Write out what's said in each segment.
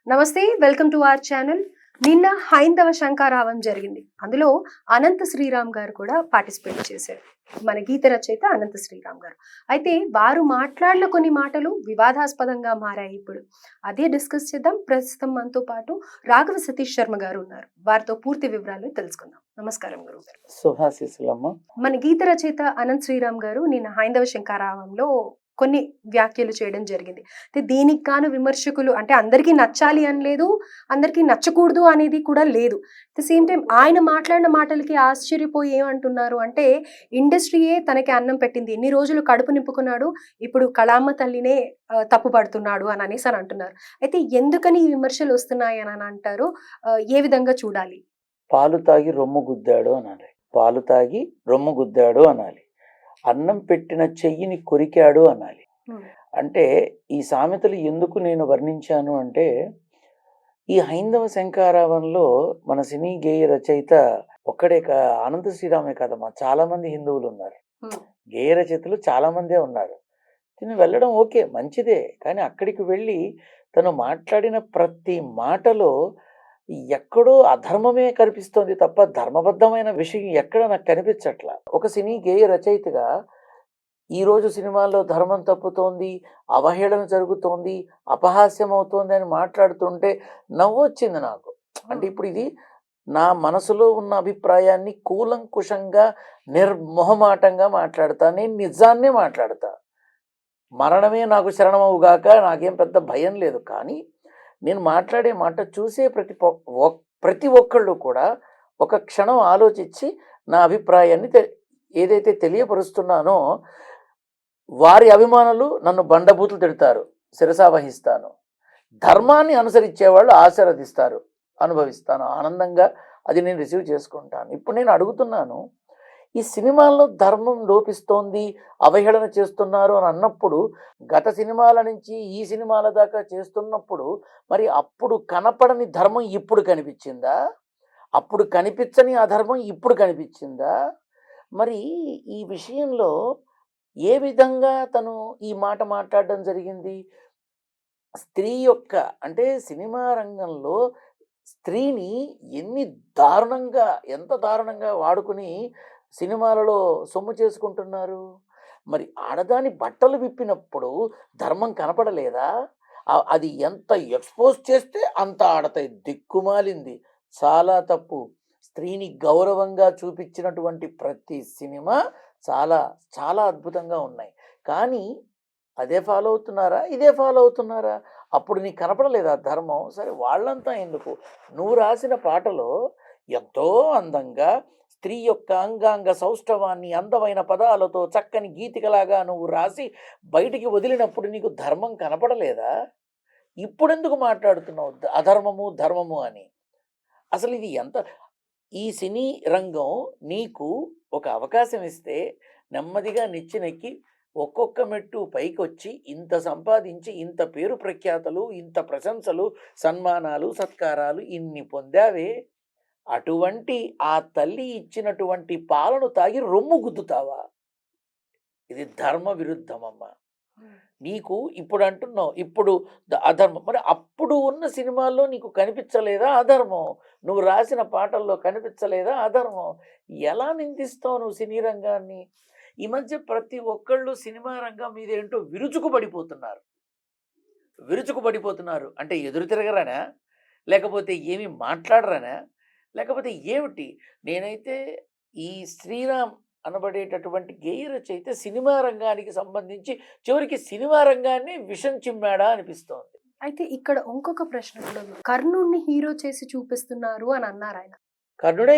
నమస్తే, welcome to our channel. నిన్న హైందవ శంఖారావం జరిగింది. అందులో అనంత శ్రీరామ్ గారు కూడా పార్టిసిపేట్ చేశారు. మన గీత రచయిత అనంత శ్రీరామ్ గారు. అయితే వారు మాట్లాడిన కొన్ని మాటలు వివాదాస్పదంగా మారాయి. ఇప్పుడు అదే డిస్కస్ చేద్దాం. ప్రస్తుతం మనతో పాటు రాఘవ సతీష్ శర్మ గారు ఉన్నారు. వారితో పూర్తి వివరాలు తెలుసుకుందాం. నమస్కారం గురువు గారు. సుహాశీసులమ్మ. మన గీత రచయిత అనంత శ్రీరామ్ గారు నిన్న హైందవ శంఖారావంలో కొన్ని వ్యాఖ్యలు చేయడం జరిగింది. అయితే దీనికి గాను విమర్శకులు అంటే అందరికీ నచ్చాలి అని లేదు, అందరికీ నచ్చకూడదు అనేది కూడా లేదు. అట్ ద సేమ్ టైం ఆయన మాట్లాడిన మాటలకి ఆశ్చర్యపోయి ఏమంటున్నారు అంటే, ఇండస్ట్రీయే తనకి అన్నం పెట్టింది, ఇన్ని రోజులు కడుపు నింపుకున్నాడు, ఇప్పుడు కళామ్మ తల్లినే తప్పుపడుతున్నాడు అని అనేసి అని అంటున్నారు. అయితే ఎందుకని ఈ విమర్శలు వస్తున్నాయి అని అంటారు? ఏ విధంగా చూడాలి? పాలు తాగి రొమ్ము గుద్దాడు అనాలి. పాలు తాగి రొమ్ము గుద్దాడు అనాలి. అన్నం పెట్టిన చెయ్యిని కొరికాడు అనాలి. అంటే ఈ సామెతలు ఎందుకు నేను వర్ణించాను అంటే, ఈ హైందవ శంఖారావంలో మన సినీ గేయ రచయిత ఒక్కడే అనంత శ్రీరామే కాదమ్మా, చాలా మంది హిందువులు ఉన్నారు. గేయ రచయితలు చాలా మందే ఉన్నారు. తిని వెళ్ళడం ఓకే, మంచిదే. కానీ అక్కడికి వెళ్ళి తను మాట్లాడిన ప్రతి మాటలో ఎక్కడో అధర్మమే కనిపిస్తోంది తప్ప ధర్మబద్ధమైన విషయం ఎక్కడ నాకు కనిపించట్లా. ఒక సినీ గేయ రచయితగా ఈరోజు సినిమాల్లో ధర్మం తప్పుతోంది, అవహేళన జరుగుతోంది, అపహాస్యం అవుతోంది అని మాట్లాడుతుంటే నవ్వొచ్చింది నాకు. అంటే ఇప్పుడు ఇది నా మనసులో ఉన్న అభిప్రాయాన్ని కూలంకుషంగా నిర్మొహమాటంగా మాట్లాడతా. నేను నిజాన్నే మాట్లాడతా. మరణమే నాకు శరణమవుగాక, నాకేం పెద్ద భయం లేదు. కానీ నేను మాట్లాడే మాట చూసే ప్రతి ఒక్కళ్ళు కూడా ఒక క్షణం ఆలోచించి నా అభిప్రాయాన్ని ఏదైతే తెలియపరుస్తున్నానో, వారి అభిమానులు నన్ను బండబూతులు తిడతారు, శిరసా వహిస్తాను. ధర్మాన్ని అనుసరించేవాళ్ళు ఆశీర్వదిస్తారు, అనుభవిస్తాను ఆనందంగా. అది నేను రిసీవ్ చేసుకుంటాను. ఇప్పుడు నేను అడుగుతున్నాను, ఈ సినిమాల్లో ధర్మం లోపిస్తోంది, అవహేళన చేస్తున్నారు అని అన్నప్పుడు, గత సినిమాల నుంచి ఈ సినిమాల దాకా చేస్తున్నప్పుడు మరి అప్పుడు కనపడని ధర్మం ఇప్పుడు కనిపించిందా? అప్పుడు కనిపించని అధర్మం ఇప్పుడు కనిపించిందా? మరి ఈ విషయంలో ఏ విధంగా తను ఈ మాట మాట్లాడడం జరిగింది? స్త్రీ యొక్క అంటే సినిమా రంగంలో స్త్రీని ఎంత దారుణంగా వాడుకుని సినిమాలలో సొమ్ము చేసుకుంటున్నారు. మరి ఆడదాని బట్టలు విప్పినప్పుడు ధర్మం కనపడలేదా? అది ఎంత ఎక్స్పోజ్ చేస్తే అంత ఆడతాయి. దిక్కుమాలింది, చాలా తప్పు. స్త్రీని గౌరవంగా చూపించినటువంటి ప్రతి సినిమా చాలా చాలా అద్భుతంగా ఉన్నాయి. కానీ అదే ఫాలో అవుతున్నారా? ఇదే ఫాలో అవుతున్నారా? అప్పుడు నీకు కనపడలేదా ధర్మం? సరే, వాళ్ళంతా ఎందుకు? నువ్వు రాసిన పాటలో ఎంతో అందంగా స్త్రీ యొక్క అంగాంగ సౌష్ఠవాన్ని అందమైన పదాలతో చక్కని గీతికలాగా నువ్వు రాసి బయటికి వదిలినప్పుడు నీకు ధర్మం కనపడలేదా? ఇప్పుడెందుకు మాట్లాడుతున్నావు అధర్మము ధర్మము అని? అసలు ఇది ఈ సినీ రంగం నీకు ఒక అవకాశం ఇస్తే నెమ్మదిగా నెక్కి ఒక్కొక్క మెట్టు పైకి వచ్చి ఇంత సంపాదించి ఇంత పేరు ప్రఖ్యాతలు, ఇంత ప్రశంసలు, సన్మానాలు, సత్కారాలు ఇన్ని పొందావే. అటువంటి ఆ తల్లి ఇచ్చినటువంటి పాలను తాగి రొమ్ము గుద్దుతావా? ఇది ధర్మ విరుద్ధమమ్మా. నీకు ఇప్పుడు అంటున్నావు ఇప్పుడు అధర్మం. మరి అప్పుడు ఉన్న సినిమాల్లో నీకు కనిపించలేదా అధర్మం? నువ్వు రాసిన పాటల్లో కనిపించలేదా అధర్మం? ఎలా నిందిస్తావు నువ్వు సినీ రంగాన్ని? ఈ మధ్య ప్రతి ఒక్కళ్ళు సినిమా రంగం మీద ఏంటో విరుచుకుపడిపోతున్నారు. అంటే ఎదురు తిరగరానా? లేకపోతే ఏమి మాట్లాడరానా? లేకపోతే ఏమిటి? నేనైతే ఈ శ్రీరామ్ అనబడేటటువంటి గేయ రచయిత సినిమా రంగానికి సంబంధించి చివరికి సినిమా రంగాన్ని విషం చిమ్మాడా అనిపిస్తోంది. అయితే ఇక్కడ ఇంకొక ప్రశ్న కూడా ఉంది. కర్ణుడిని హీరో చేసి చూపిస్తున్నారు అని అన్నారు ఆయన. కర్ణుడే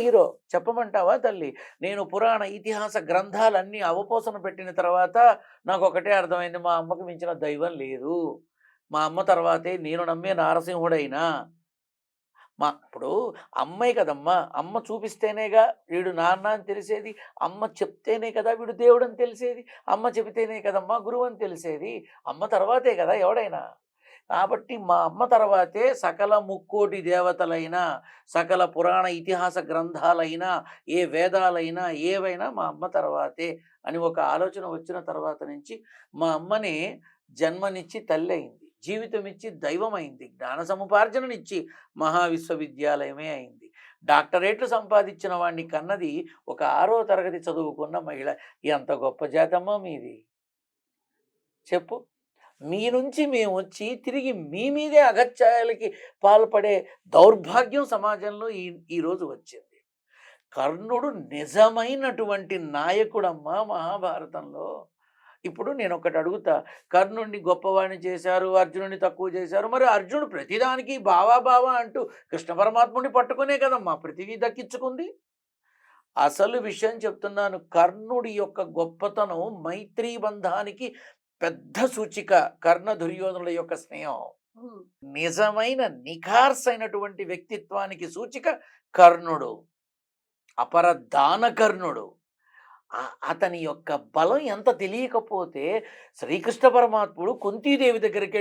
హీరో చెప్పమంటావా తల్లి? నేను పురాణ ఇతిహాస గ్రంథాలన్నీ అవపోసన పెట్టిన తర్వాత నాకు ఒకటే అర్థమైంది, మా అమ్మకు మించిన దైవం లేదు. మా అమ్మ తర్వాతే నేను నమ్మే నారసింహుడైనా. ఇప్పుడు అమ్మాయి కదమ్మా, అమ్మ చూపిస్తేనేగా వీడు నాన్న అని తెలిసేది, అమ్మ చెప్తేనే కదా వీడు దేవుడు అని తెలిసేది, అమ్మ చెబితేనే కదమ్మా గురువు అని తెలిసేది. అమ్మ తర్వాతే కదా ఎవడైనా. కాబట్టి మా అమ్మ తర్వాతే సకల ముక్కోటి దేవతలైనా, సకల పురాణ ఇతిహాస గ్రంథాలైనా, ఏ వేదాలైనా ఏవైనా మా అమ్మ తర్వాతే అని ఒక ఆలోచన వచ్చిన తర్వాత నుంచి మా అమ్మనే జన్మనిచ్చి తల్లి అయింది. జీవితం ఇచ్చి దైవం అయింది, జ్ఞాన సముపార్జననిచ్చి మహావిశ్వవిద్యాలయమే అయింది, డాక్టరేట్లు సంపాదించిన వాడిని కన్నది ఒక 6వ తరగతి చదువుకున్న మహిళ. ఎంత గొప్ప జాతమ్మా మీది చెప్పు. మీ నుంచి మేము వచ్చి తిరిగి మీ మీదే అగత్యాలకి పాల్పడే దౌర్భాగ్యం సమాజంలో ఈరోజు వచ్చింది. కర్ణుడు నిజమైనటువంటి నాయకుడమ్మా మహాభారతంలో. ఇప్పుడు నేను ఒకటి అడుగుతా, కర్ణుడిని గొప్పవాడిని చేశారు, అర్జునుడిని తక్కువ చేశారు. మరి అర్జునుడు ప్రతిదానికి బావా బావా అంటూ కృష్ణ పరమాత్ముడిని పట్టుకునే కదమ్మా పృథివీ దక్కించుకుంది. అసలు విషయం చెప్తున్నాను, కర్ణుడి యొక్క గొప్పతనం మైత్రీ బంధానికి పెద్ద సూచిక. కర్ణ దుర్యోధనుల యొక్క స్నేహం నిజమైన నిఖార్సైనటువంటి వ్యక్తిత్వానికి సూచిక కర్ణుడు, అపర దానకర్ణుడు. అతని యొక్క బలం ఎంత తెలియకపోతే శ్రీకృష్ణ పరమాత్ముడు కుంతీదేవి దగ్గరికి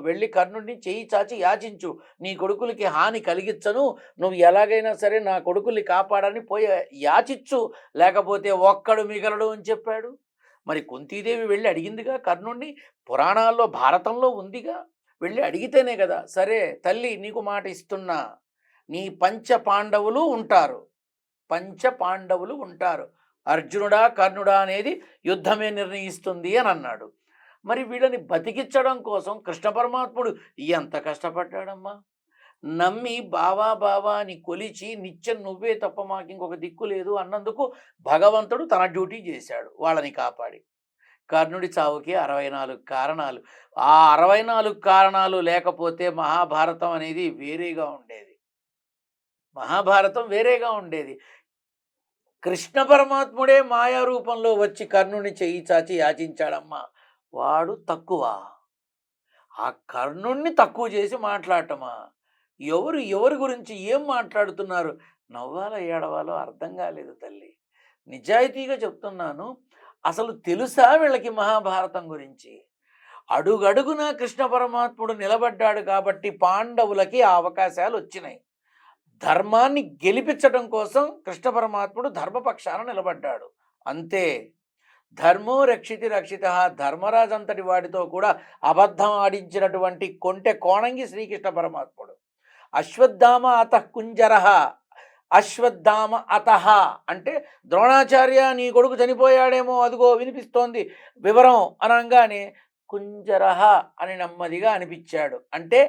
వెళ్ళి కర్ణుడిని చేయి చాచి యాచించు, నీ కొడుకులకి హాని కలిగించను, నువ్వు ఎలాగైనా సరే నా కొడుకుల్ని కాపాడని పోయి యాచిచ్చు, లేకపోతే ఒక్కడు మిగలడు అని చెప్పాడు. మరి కుంతీదేవి వెళ్ళి అడిగిందిగా కర్ణుడిని, పురాణాల్లో భారతంలో ఉందిగా, వెళ్ళి అడిగితేనే కదా. సరే తల్లి నీకు మాట ఇస్తున్నా, నీ పంచ పాండవులు ఉంటారు, అర్జునుడా కర్ణుడా అనేది యుద్ధమే నిర్ణయిస్తుంది అని అన్నాడు. మరి వీళ్ళని బతికించడం కోసం కృష్ణ పరమాత్ముడు ఎంత కష్టపడ్డాడమ్మా. నమ్మి బావా బావా అని కొలిచి నిత్యం నువ్వే తప్ప మాకు ఇంకొక దిక్కు లేదు అన్నందుకు భగవంతుడు తన డ్యూటీ చేశాడు, వాళ్ళని కాపాడి. కర్ణుడి చావుకి 64 కారణాలు. ఆ 64 కారణాలు లేకపోతే మహాభారతం అనేది వేరేగా ఉండేది. కృష్ణ పరమాత్ముడే మాయా రూపంలో వచ్చి కర్ణుని చెయ్యి చాచి యాచించాడమ్మా. వాడు తక్కువ, ఆ కర్ణుణ్ణి తక్కువ చేసి మాట్లాడటమా? ఎవరి గురించి ఏం మాట్లాడుతున్నారు? నవ్వాలో ఏడవాలో అర్థం కాలేదు తల్లి. నిజాయితీగా చెప్తున్నాను, అసలు తెలుసా వీళ్ళకి మహాభారతం గురించి? అడుగడుగున కృష్ణ పరమాత్ముడు నిలబడ్డాడు కాబట్టి పాండవులకి ఆ అవకాశాలు వచ్చినాయి. ధర్మాన్ని గెలిపించడం కోసం కృష్ణ పరమాత్ముడు ధర్మపక్షాన నిలబడ్డాడు, అంతే. ధర్మో రక్షితి రక్షిత. ధర్మరాజు అంతటి వాడితో కూడా అబద్ధం ఆడించినటువంటి కొంటె కోణంగి శ్రీకృష్ణ పరమాత్ముడు. అశ్వత్థామ అతః కుంజరః, అశ్వత్థామ అతః అంటే ద్రోణాచార్య నీ కొడుకు చనిపోయాడేమో అదిగో వినిపిస్తోంది వివరం అనగానే కుంజరహ అని నెమ్మదిగా అనిపించాడు. అంటే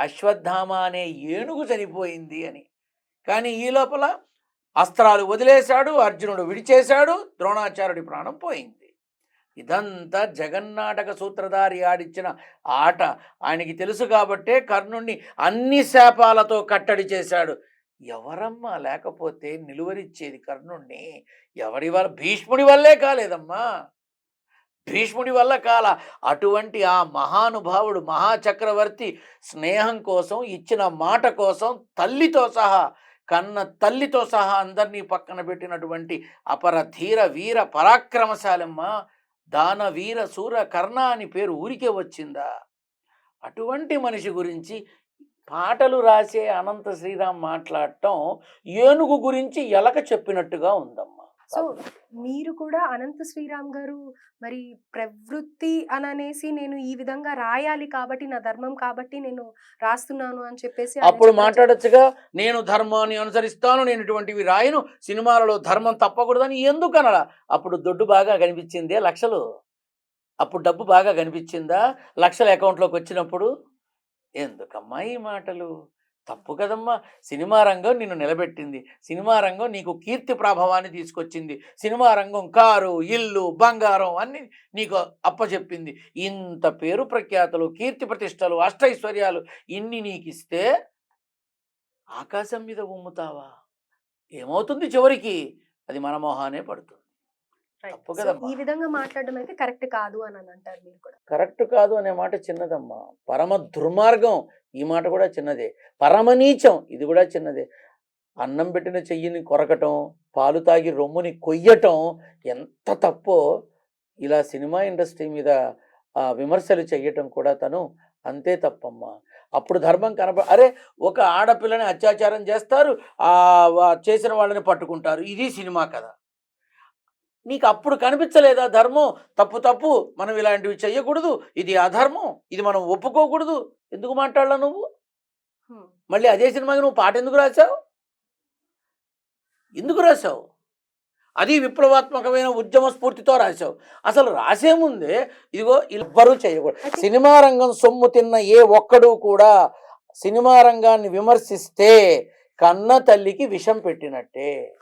అశ్వత్థామ అనే ఏనుగు చనిపోయింది అని. కానీ ఈ లోపల అస్త్రాలు వదిలేశాడు, అర్జునుడు విడిచేశాడు, ద్రోణాచార్యుడి ప్రాణం పోయింది. ఇదంతా జగన్నాటక సూత్రధారి ఆడిచ్చిన ఆట. ఆయనకి తెలుసు కాబట్టే కర్ణుణ్ణి అన్ని శాపాలతో కట్టడి చేశాడు. ఎవరమ్మా లేకపోతే నిలువరిచ్చేది కర్ణుణ్ణి? ఎవరి వల్ల? భీష్ముడి వల్లే కాలేదమ్మా, భీష్ముడి వల్ల కాల. అటువంటి ఆ మహానుభావుడు మహాచక్రవర్తి స్నేహం కోసం, ఇచ్చిన మాట కోసం తల్లితో సహా, కన్న తల్లితో సహా అందరినీ పక్కన పెట్టినటువంటి అపర ధీర వీర పరాక్రమశాలమ్మ. దాన వీర సూర కర్ణ అని పేరు ఊరికే వచ్చిందా? అటువంటి మనిషి గురించి పాటలు రాసే అనంత శ్రీరామ్ మాట్లాడటం ఏనుగు గురించి ఎలక చెప్పినట్టుగా ఉందమ్మా. సో మీరు కూడా అనంత శ్రీరామ్ గారు మరి ప్రవృత్తి అననేసి నేను ఈ విధంగా రాయాలి కాబట్టి నా ధర్మం కాబట్టి నేను రాస్తున్నాను అని చెప్పేసి అప్పుడు మాట్లాడొచ్చుగా, నేను ధర్మాన్ని అనుసరిస్తాను, నేను ఇటువంటివి రాయను, సినిమాలలో ధర్మం తప్పకూడదని ఎందుకు అనడా? అప్పుడు దొడ్డు బాగా కనిపించిందే లక్షలు, అప్పుడు డబ్బు బాగా కనిపించిందా లక్షల అకౌంట్లోకి వచ్చినప్పుడు? ఎందుకమ్మా ఈ మాటలు? తప్పు కదమ్మా. సినిమా రంగం నిన్ను నిలబెట్టింది, సినిమా రంగం నీకు కీర్తి ప్రభావాన్ని తీసుకొచ్చింది, సినిమా రంగం కారు ఇల్లు బంగారం అన్ని నీకు అప్పచెప్పింది. ఇంత పేరు ప్రఖ్యాతులు కీర్తి ప్రతిష్టలు అష్టైశ్వర్యాలు ఇన్ని నీకు ఇస్తే ఆకాశం మీద ఉమ్ముతావా? ఏమవుతుంది చివరికి? అది మన మొహానే పడుతుంది. తప్పు కదమ్మా. ఈ విధంగా మాట్లాడడం అయితే కరెక్ట్ కాదు అని అంటారు మీరు కూడా. కరెక్ట్ కాదు అనే మాట చిన్నదమ్మా. పరమ దుర్మార్గం ఈ మాట కూడా చిన్నదే. పరమనీచం ఇది కూడా చిన్నదే. అన్నం పెట్టిన చెయ్యిని కొరకటం, పాలు తాగి రొమ్ముని కొయ్యటం ఎంత తప్పో ఇలా సినిమా ఇండస్ట్రీ మీద విమర్శలు చెయ్యటం కూడా తను అంతే తప్పమ్మా. అప్పుడు ధర్మం అరే ఒక ఆడపిల్లని అత్యాచారం చేస్తారు, చేసిన వాళ్ళని పట్టుకుంటారు, ఇది సినిమా కదా. నీకు అప్పుడు కనిపించలేదా ధర్మం? తప్పు తప్పు, మనం ఇలాంటివి చెయ్యకూడదు, ఇది అధర్మం, ఇది మనం ఒప్పుకోకూడదు, ఎందుకు మాట్లాడలా నువ్వు? హ్మ్. మళ్ళీ అదే సినిమాకి నువ్వు పాట ఎందుకు రాశావు? ఎందుకు రాశావు? అది విప్లవాత్మకమైన ఉద్యమ స్ఫూర్తితో రాశావు. అసలు రాసే ముందే ఇదిగో ఎవ్వరూ చేయకూడదు. అయితే సినిమా రంగం సొమ్ము తిన్న ఏ ఒక్కడు కూడా సినిమా రంగాన్ని విమర్శిస్తే కన్న తల్లికి విషం పెట్టినట్టే.